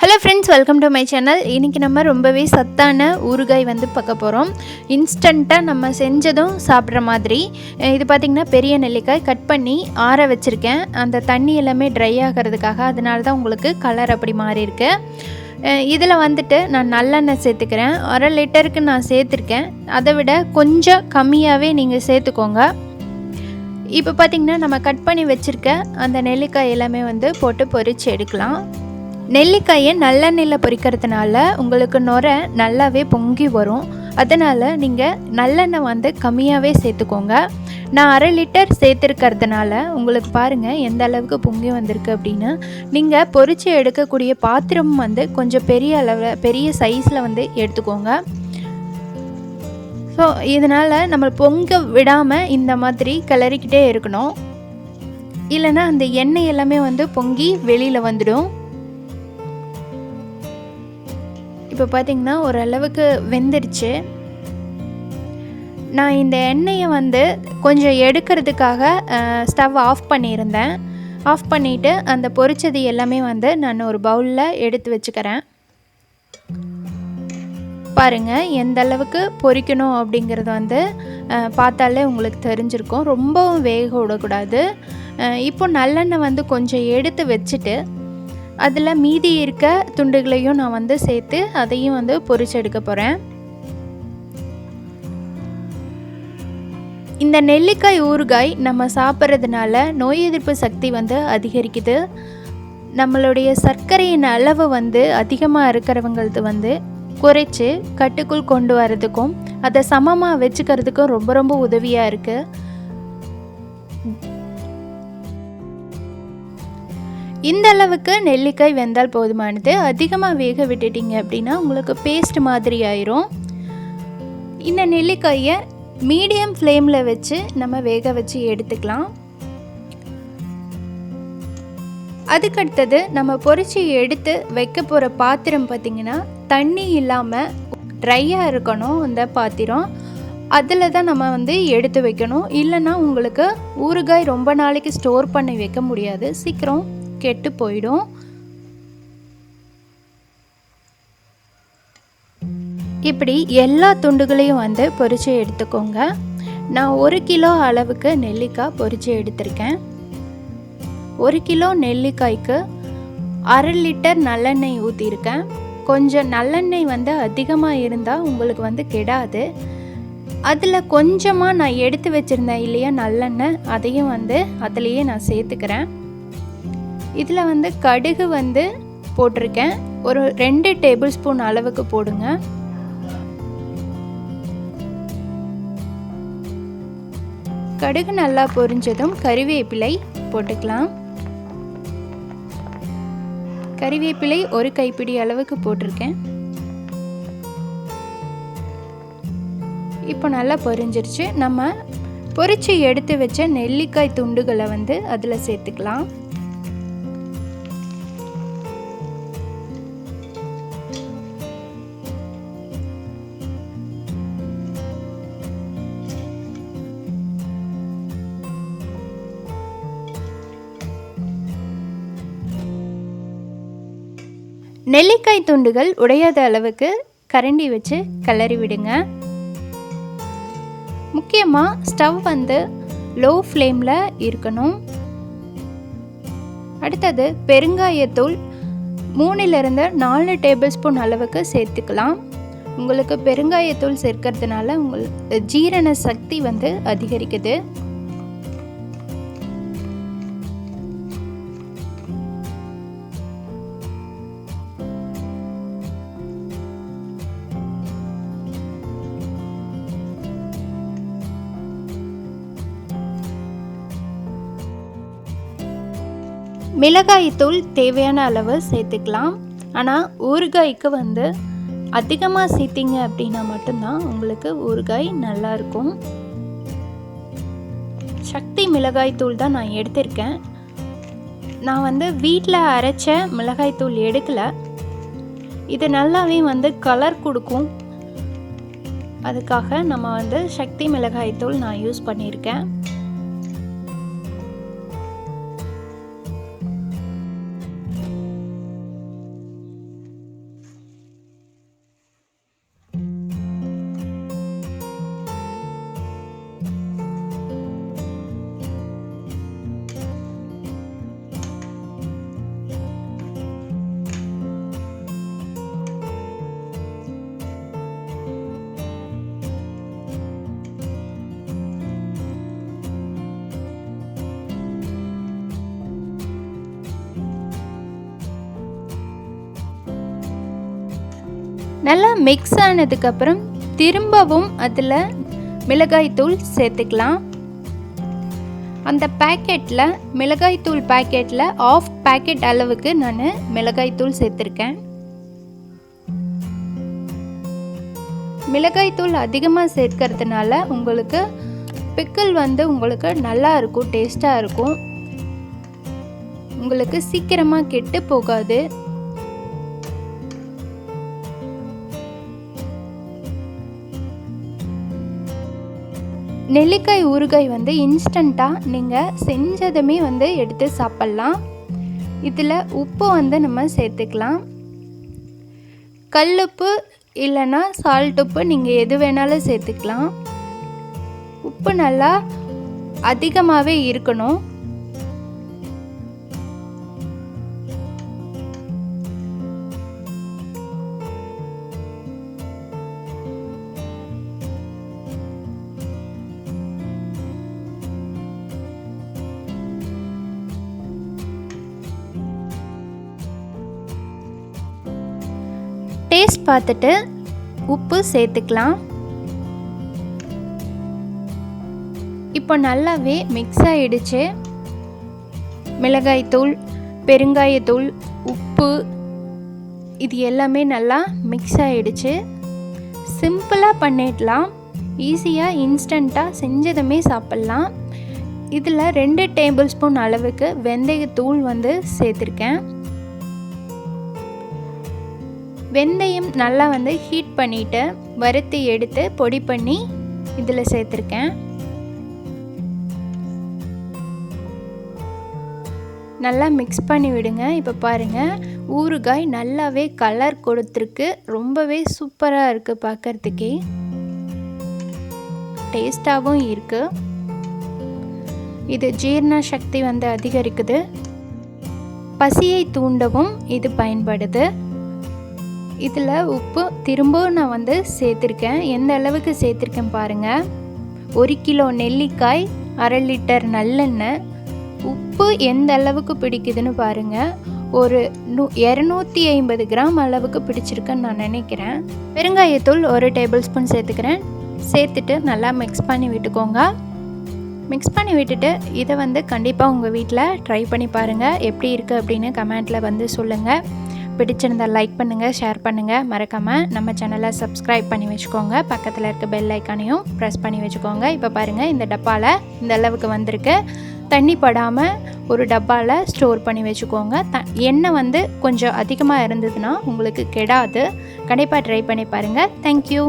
Hello friends, welcome to my channel. இன்றைக்கி நம்ம ரொம்பவே சத்தான ஊறுகாய் பார்க்க போகிறோம். இன்ஸ்டண்ட்டாக நம்ம செஞ்சதும் சாப்பிட்ற மாதிரி. இது பார்த்திங்கன்னா பெரிய நெல்லிக்காய் கட் பண்ணி ஆற வச்சுருக்கேன். அந்த தண்ணி எல்லாமே ட்ரை ஆகிறதுக்காக. அதனால தான் உங்களுக்கு கலர் அப்படி மாறி இருக்கு. இதில் நான் நல்லெண்ணெய் சேர்த்துக்கிறேன். 1/2 லிட்டருக்கு நான் சேர்த்துருக்கேன். அதை விட கொஞ்சம் கம்மியாகவே நீங்கள் சேர்த்துக்கோங்க. இப்போ பார்த்திங்கன்னா நம்ம கட் பண்ணி வச்சுருக்க அந்த நெல்லிக்காய் எல்லாமே போட்டு பொரித்து எடுக்கலாம். நெல்லிக்காயை நல்லெண்ணெயில் பொரிக்கிறதுனால உங்களுக்கு நுரை நல்லாவே பொங்கி வரும். அதனால் நீங்கள் நல்லெண்ணெய் கம்மியாகவே சேர்த்துக்கோங்க. நான் 1/2 லிட்டர் சேர்த்துருக்கிறதுனால உங்களுக்கு பாருங்கள் எந்த அளவுக்கு பொங்கி வந்திருக்கு அப்படின்னு. நீங்கள் பொரித்து எடுக்கக்கூடிய பாத்திரம் கொஞ்சம் பெரிய அளவில் பெரிய சைஸில் எடுத்துக்கோங்க. ஸோ இதனால் நம்ம பொங்க விடாமல் இந்த மாதிரி கிளறிக்கிட்டே இருக்கணும். இல்லைன்னா அந்த எண்ணெய் எல்லாமே பொங்கி வெளியில் வந்துடும். இப்போ பார்த்திங்கன்னா ஓரளவுக்கு வெந்துருச்சு. நான் இந்த எண்ணெயை கொஞ்சம் எடுக்கிறதுக்காக ஸ்டவ் ஆஃப் பண்ணியிருந்தேன். ஆஃப் பண்ணிவிட்டு அந்த பொரிச்சது எல்லாமே நான் ஒரு பவுலில் எடுத்து வச்சுக்கிறேன். பாருங்கள் எந்த அளவுக்கு பொரிக்கணும் அப்படிங்கிறது பார்த்தாலே உங்களுக்கு தெரிஞ்சிருக்கும். ரொம்பவும் வேக விடக்கூடாது. இப்போ நல்லெண்ணெய் கொஞ்சம் எடுத்து வச்சுட்டு அதில் மீதி இருக்க துண்டுகளையும் நான் சேர்த்து அதையும் பொரிச்சு எடுக்க போகிறேன். இந்த நெல்லிக்காய் ஊறுகாய் நம்ம சாப்பிட்றதுனால நோய் எதிர்ப்பு சக்தி அதிகரிக்குது. நம்மளுடைய சர்க்கரையின் அளவு அதிகமாக இருக்கிறவங்களது குறைச்சி கட்டுக்குள் கொண்டு வரதுக்கும் அதை சமமாக வச்சுக்கிறதுக்கும் ரொம்ப ரொம்ப உதவியாக இருக்குது. இந்த அளவுக்கு நெல்லிக்காய் வெந்தால் போதுமானது. அதிகமாக வேக விட்டுட்டிங்க அப்படின்னா உங்களுக்கு பேஸ்ட் மாதிரி ஆயிரும். இந்த நெல்லிக்காயை மீடியம் ஃப்ளேமில் வச்சு நம்ம வேக வச்சு எடுத்துக்கலாம். அதுக்கடுத்தது நம்ம பொரிச்சு எடுத்து வைக்க போகிற பாத்திரம் பார்த்திங்கன்னா தண்ணி இல்லாமல் ட்ரையாக இருக்கணும். அந்த பாத்திரம் அதில் தான் நம்ம எடுத்து வைக்கணும். இல்லைன்னா உங்களுக்கு ஊறுகாய் ரொம்ப நாளைக்கு ஸ்டோர் பண்ணி வைக்க முடியாது, சீக்கிரம் கெட்டு போயிடும். இப்படி எல்லா துண்டுகளையும் பொரிச்சு எடுத்துக்கோங்க. நான் 1 கிலோ அளவுக்கு நெல்லிக்காய் பொரிச்சு எடுத்திருக்கேன். 1 கிலோ நெல்லிக்காய்க்கு 1/2 லிட்டர் நல்லெண்ணெய் ஊற்றிருக்கேன். கொஞ்சம் நல்லெண்ணெய் அதிகமாக இருந்தால் உங்களுக்கு கெடாது. அதில் கொஞ்சமாக நான் எடுத்து வச்சுருந்தேன் இல்லையா நல்லெண்ணெய், அதையும் அதிலையே நான் சேர்த்துக்கிறேன். இதில் கடுகு போட்டிருக்கேன். ஒரு 2 டேபிள் ஸ்பூன் அளவுக்கு போடுங்க. கடுகு நல்லா பொரிஞ்சதும் கறிவேப்பிலை போட்டுக்கலாம். கறிவேப்பிலை 1 கைப்பிடி அளவுக்கு போட்டிருக்கேன். இப்போ நல்லா பொரிஞ்சிருச்சு. நம்ம பொரிச்சு எடுத்து வச்ச நெல்லிக்காய் துண்டுகளை அதில் சேர்த்துக்கலாம். நெல்லிக்காய் துண்டுகள் உடையாத அளவுக்கு கரண்டி வச்சு கிளறி விடுங்க. முக்கியமாக ஸ்டவ் லோ ஃப்ளேமில் இருக்கணும். அடுத்தது பெருங்காயத்தூள் 3லிருந்து 4 டேபிள் ஸ்பூன் அளவுக்கு சேர்த்துக்கலாம். உங்களுக்கு பெருங்காயத்தூள் சேர்க்கறதுனால உங்களுக்கு ஜீரண சக்தி அதிகரிக்குது. மிளகாய்த்தூள் தேவையான அளவு சேர்த்துக்கலாம். ஆனால் ஊறுகாய்க்கு அதிகமாக சேர்த்திங்க அப்படின்னா மட்டும்தான் உங்களுக்கு ஊறுகாய் நல்லாயிருக்கும். சக்தி மிளகாய்த்தூள் தான் நான் எடுத்திருக்கேன். நான் வீட்டில் அரைச்ச மிளகாய்த்தூள் எடுக்கலை. இது நல்லாவே கலர் கொடுக்கும். அதுக்காக நம்ம சக்தி மிளகாய்த்தூள் நான் யூஸ் பண்ணியிருக்கேன். நல்லா மிக்ஸ் ஆனதுக்கப்புறம் திரும்பவும் அதில் மிளகாய்த்தூள் சேர்த்துக்கலாம். அந்த பேக்கெட்டில் மிளகாய்த்தூள் பேக்கெட்டில் 1/2 பேக்கெட் அளவுக்கு நான் மிளகாய்த்தூள் சேர்த்துருக்கேன். மிளகாய்த்தூள் அதிகமாக சேர்க்கறதுனால உங்களுக்கு பிக்கிள் வந்து உங்களுக்கு நல்லா இருக்கும், டேஸ்ட்டாக இருக்கும். உங்களுக்கு சீக்கிரமாக கெட்டு போகாது. நெல்லிக்காய் ஊறுகாய் வந்து இன்ஸ்டண்ட்டாக நீங்கள் செஞ்சதுமே வந்து எடுத்து சாப்பிட்லாம். இதில் உப்பு வந்து நம்ம சேர்த்துக்கலாம். கல்லுப்பு இல்லைன்னா சால்ட் உப்பு நீங்கள் எது வேணாலும் சேர்த்துக்கலாம். உப்பு நல்லா அதிகமாகவே இருக்கணும். டேஸ்ட் பார்த்துட்டு உப்பு சேர்த்துக்கலாம். இப்போ நல்லாவே மிக்ஸ் ஆகிடுச்சு. மிளகாய்த்தூள், பெருங்காயத்தூள், உப்பு இது எல்லாமே நல்லா மிக்ஸ் ஆகிடுச்சு. சிம்பிளாக பண்ணிடலாம். ஈஸியாக இன்ஸ்டண்ட்டாக செஞ்சதுமே சாப்பிட்லாம். இதில் 2 டேபிள் ஸ்பூன் அளவுக்கு வெந்தயத்தூள் வந்து சேர்த்துருக்கேன். வெந்தயம் நல்லா வந்து ஹீட் பண்ணிவிட்டு வறுத்து எடுத்து பொடி பண்ணி இதில் சேர்த்துருக்கேன். நல்லா மிக்ஸ் பண்ணி விடுங்க. இப்போ பாருங்கள், ஊறுகாய் நல்லாவே கலர் கொடுத்துருக்கு. ரொம்பவே சூப்பராக இருக்குது, பார்க்குறதுக்கே டேஸ்ட்டாகவும் இருக்குது. இது ஜீரண சக்தி வந்து அதிகரிக்குது. பசியை தூண்டவும் இது பயன்படுது. இதில் உப்பு திரும்பவும் நான் வந்து சேர்த்துருக்கேன். எந்த அளவுக்கு சேர்த்துருக்கேன் பாருங்கள். 1 கிலோ நெல்லிக்காய், 1/2 லிட்டர் நல்லெண்ணெய். உப்பு எந்த அளவுக்கு பிடிக்குதுன்னு பாருங்கள். ஒரு 250 கிராம் அளவுக்கு பிடிச்சிருக்குன்னு நான் நினைக்கிறேன். பெருங்காயத்தூள் 1 டேபிள் ஸ்பூன் சேர்த்துக்கிறேன். சேர்த்துட்டு நல்லா மிக்ஸ் பண்ணி விட்டுக்கோங்க. மிக்ஸ் பண்ணி விட்டுட்டு இதை வந்து கண்டிப்பாக உங்கள் வீட்டில் ட்ரை பண்ணி பாருங்கள். எப்படி இருக்குது அப்படின்னு கமெண்ட்டில் வந்து சொல்லுங்கள். பிடிச்சிருந்தால் லைக் பண்ணுங்கள், ஷேர் பண்ணுங்கள். மறக்காமல் நம்ம சேனலை சப்ஸ்கிரைப் பண்ணி வச்சுக்கோங்க. பக்கத்தில் இருக்க பெல் ஐக்கானையும் ப்ரெஸ் பண்ணி வச்சுக்கோங்க. இப்போ பாருங்கள், இந்த டப்பாவில் இந்த அளவுக்கு வந்திருக்கு. தண்ணி படாமல் ஒரு டப்பாவில் ஸ்டோர் பண்ணி வச்சுக்கோங்க. எண்ணெய் வந்து கொஞ்சம் அதிகமாக இருந்ததுன்னா உங்களுக்கு கெடாது. கண்டிப்பாக ட்ரை பண்ணி பாருங்கள். தேங்க்யூ.